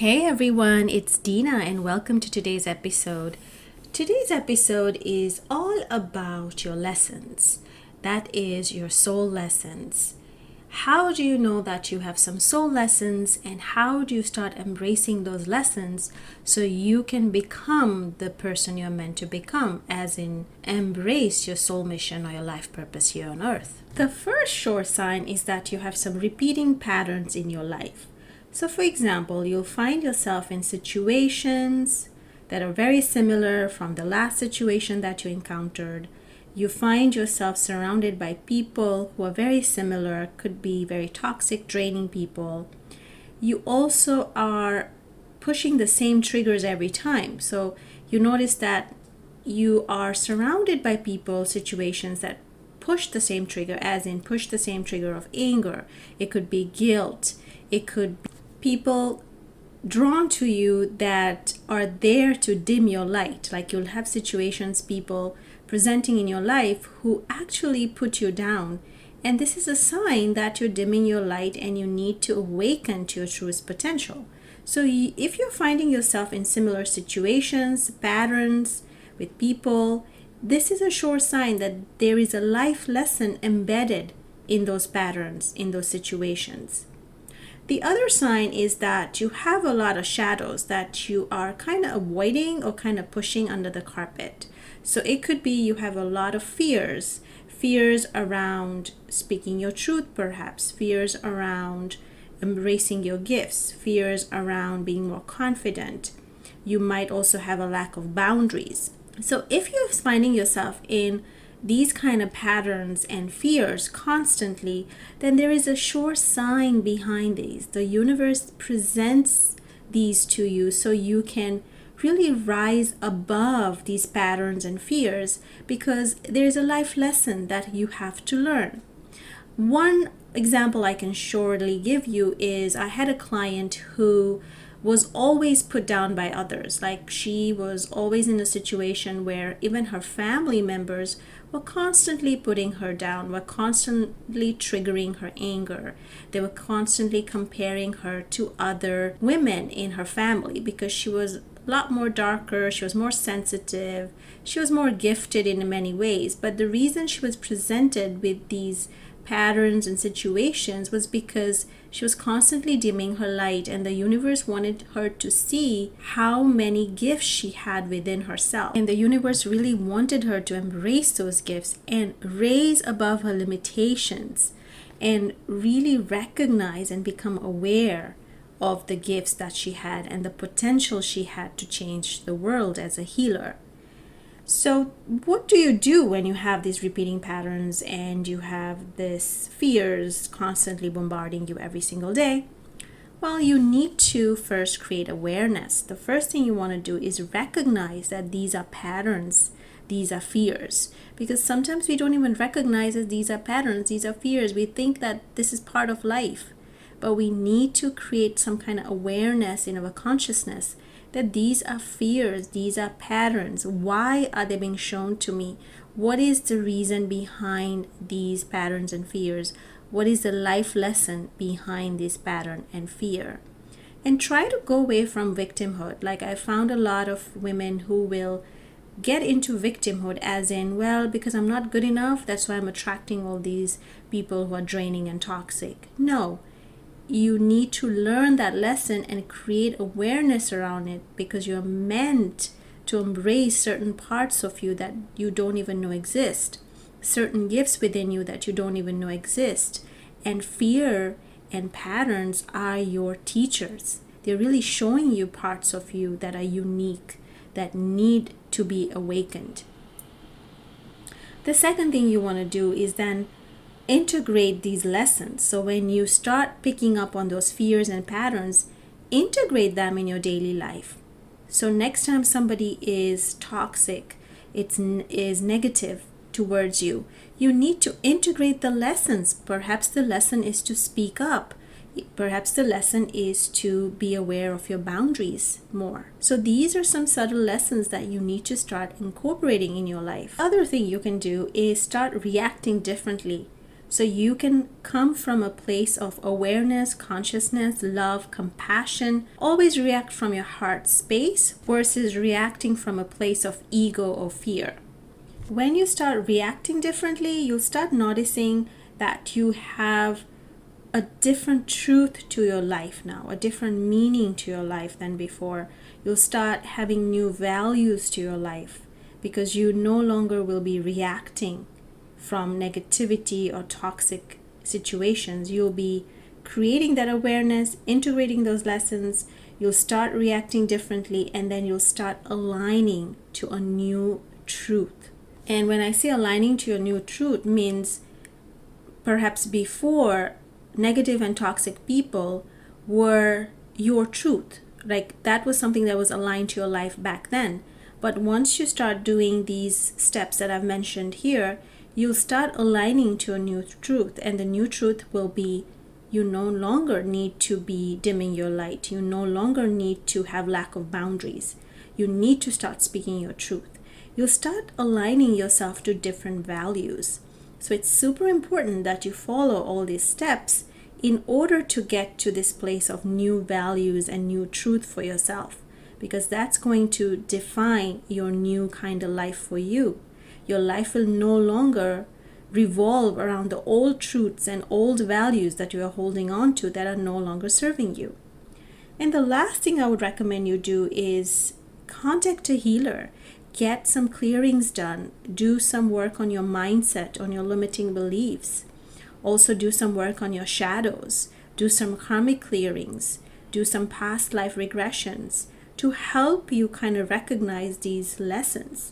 Hey everyone, it's Dina and welcome to today's episode. Today's episode is all about your lessons. That is your soul lessons. How do you know that you have some soul lessons, and how do you start embracing those lessons so you can become the person you're meant to become, as in embrace your soul mission or your life purpose here on earth? The first sure sign is that you have some repeating patterns in your life. So for example, you'll find yourself in situations that are very similar from the last situation that you encountered. You find yourself surrounded by people who are very similar, could be very toxic, draining people. You also are pushing the same triggers every time. So you notice that you are surrounded by people, situations that push the same trigger, as in push the same trigger of anger. It could be guilt. It could be people drawn to you that are there to dim your light. Like you'll have situations, people presenting in your life who actually put you down. And this is a sign that you're dimming your light and you need to awaken to your truest potential. So if you're finding yourself in similar situations, patterns with people, this is a sure sign that there is a life lesson embedded in those patterns, in those situations. The other sign is that you have a lot of shadows that you are kind of avoiding or kind of pushing under the carpet. So it could be you have a lot of fears around speaking your truth, perhaps, fears around embracing your gifts, fears around being more confident. You might also have a lack of boundaries. So if you're finding yourself in these kind of patterns and fears constantly, then there is a sure sign behind these. The universe presents these to you so you can really rise above these patterns and fears, because there is a life lesson that you have to learn. One example I can surely give you is I had a client who was always put down by others. Like she was always in a situation where even her family members were constantly putting her down, were constantly triggering her anger. They were constantly comparing her to other women in her family because she was a lot more darker, she was more sensitive, she was more gifted in many ways. But the reason she was presented with these patterns and situations was because she was constantly dimming her light, and the universe wanted her to see how many gifts she had within herself. And the universe really wanted her to embrace those gifts and raise above her limitations and really recognize and become aware of the gifts that she had and the potential she had to change the world as a healer. So what do you do when you have these repeating patterns and you have this fears constantly bombarding you every single day? Well, you need to first create awareness. The first thing you want to do is recognize that these are patterns, these are fears. Because sometimes we don't even recognize that these are patterns, these are fears. We think that this is part of life. But we need to create some kind of awareness in our consciousness that these are fears, these are patterns. Why are they being shown to me? What is the reason behind these patterns and fears? What is the life lesson behind this pattern and fear? And try to go away from victimhood. Like I found a lot of women who will get into victimhood, as in, well, because I'm not good enough, that's why I'm attracting all these people who are draining and toxic. No. You need to learn that lesson and create awareness around it, because you're meant to embrace certain parts of you that you don't even know exist, certain gifts within you that you don't even know exist. And fear and patterns are your teachers. They're really showing you parts of you that are unique, that need to be awakened. The second thing you want to do is then integrate these lessons. So when you start picking up on those fears and patterns, integrate them in your daily life. So next time somebody is toxic, is negative towards you, you need to integrate the lessons. Perhaps the lesson is to speak up. Perhaps the lesson is to be aware of your boundaries more. So these are some subtle lessons that you need to start incorporating in your life. Other thing you can do is start reacting differently. So you can come from a place of awareness, consciousness, love, compassion. Always react from your heart space versus reacting from a place of ego or fear. When you start reacting differently, you'll start noticing that you have a different truth to your life now, a different meaning to your life than before. You'll start having new values to your life because you no longer will be reacting from negativity or toxic situations. You'll be creating that awareness, integrating those lessons. You'll start reacting differently, and then you'll start aligning to a new truth. And when I say aligning to your new truth, means perhaps before, negative and toxic people were your truth. Like that was something that was aligned to your life back then. But once you start doing these steps that I've mentioned here, you'll start aligning to a new truth. And the new truth will be you no longer need to be dimming your light. You no longer need to have lack of boundaries. You need to start speaking your truth. You'll start aligning yourself to different values. So it's super important that you follow all these steps in order to get to this place of new values and new truth for yourself, because that's going to define your new kind of life for you. Your life will no longer revolve around the old truths and old values that you are holding on to that are no longer serving you. And the last thing I would recommend you do is contact a healer. Get some clearings done. Do some work on your mindset, on your limiting beliefs. Also do some work on your shadows. Do some karmic clearings. Do some past life regressions to help you kind of recognize these lessons.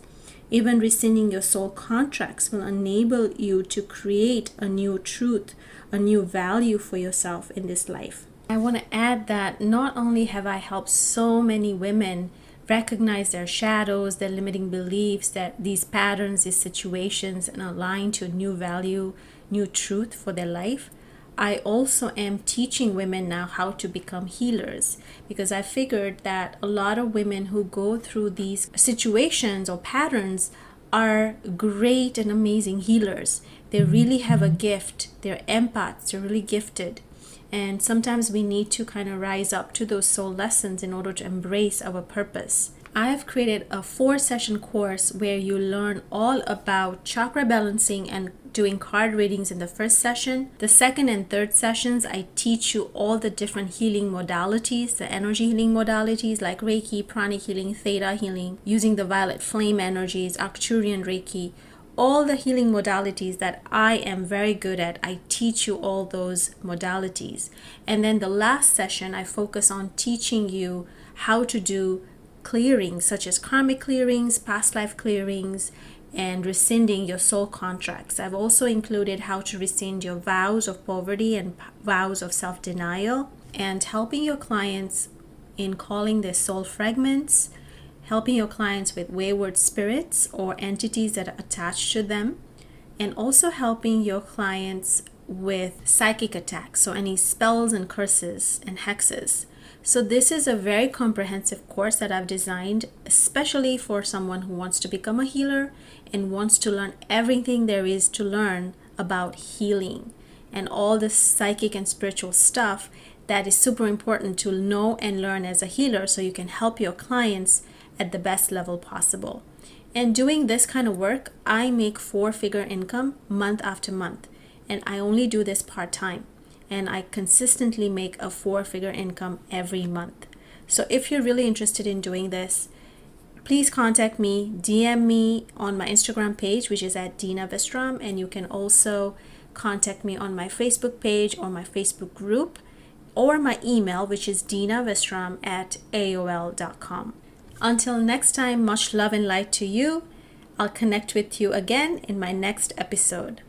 Even rescinding your soul contracts will enable you to create a new truth, a new value for yourself in this life. I want to add that not only have I helped so many women recognize their shadows, their limiting beliefs, that these patterns, these situations, and align to a new value, new truth for their life, I also am teaching women now how to become healers, because I figured that a lot of women who go through these situations or patterns are great and amazing healers. They really have a gift. They're empaths. They're really gifted. And sometimes we need to kind of rise up to those soul lessons in order to embrace our purpose. I have created a 4-session course where you learn all about chakra balancing and doing card readings in the first session. The second and third sessions, I teach you all the different healing modalities, the energy healing modalities like Reiki, Pranic Healing, Theta Healing, using the violet flame energies, Arcturian Reiki, all the healing modalities that I am very good at. I teach you all those modalities. And then the last session, I focus on teaching you how to do clearings such as karmic clearings, past life clearings, and rescinding your soul contracts. I've also included how to rescind your vows of poverty and vows of self-denial, and helping your clients in calling their soul fragments, helping your clients with wayward spirits or entities that are attached to them, and also helping your clients with psychic attacks, so any spells and curses and hexes. So this is a very comprehensive course that I've designed especially for someone who wants to become a healer and wants to learn everything there is to learn about healing and all the psychic and spiritual stuff that is super important to know and learn as a healer, so you can help your clients at the best level possible. And doing this kind of work, I make 4-figure income month after month, and I only do this part-time, and I consistently make a 4-figure income every month. So if you're really interested in doing this, please contact me, DM me on my Instagram page, which is at Dina Vestram, and you can also contact me on my Facebook page or my Facebook group, or my email, which is dinavestram@aol.com. Until next time, much love and light to you. I'll connect with you again in my next episode.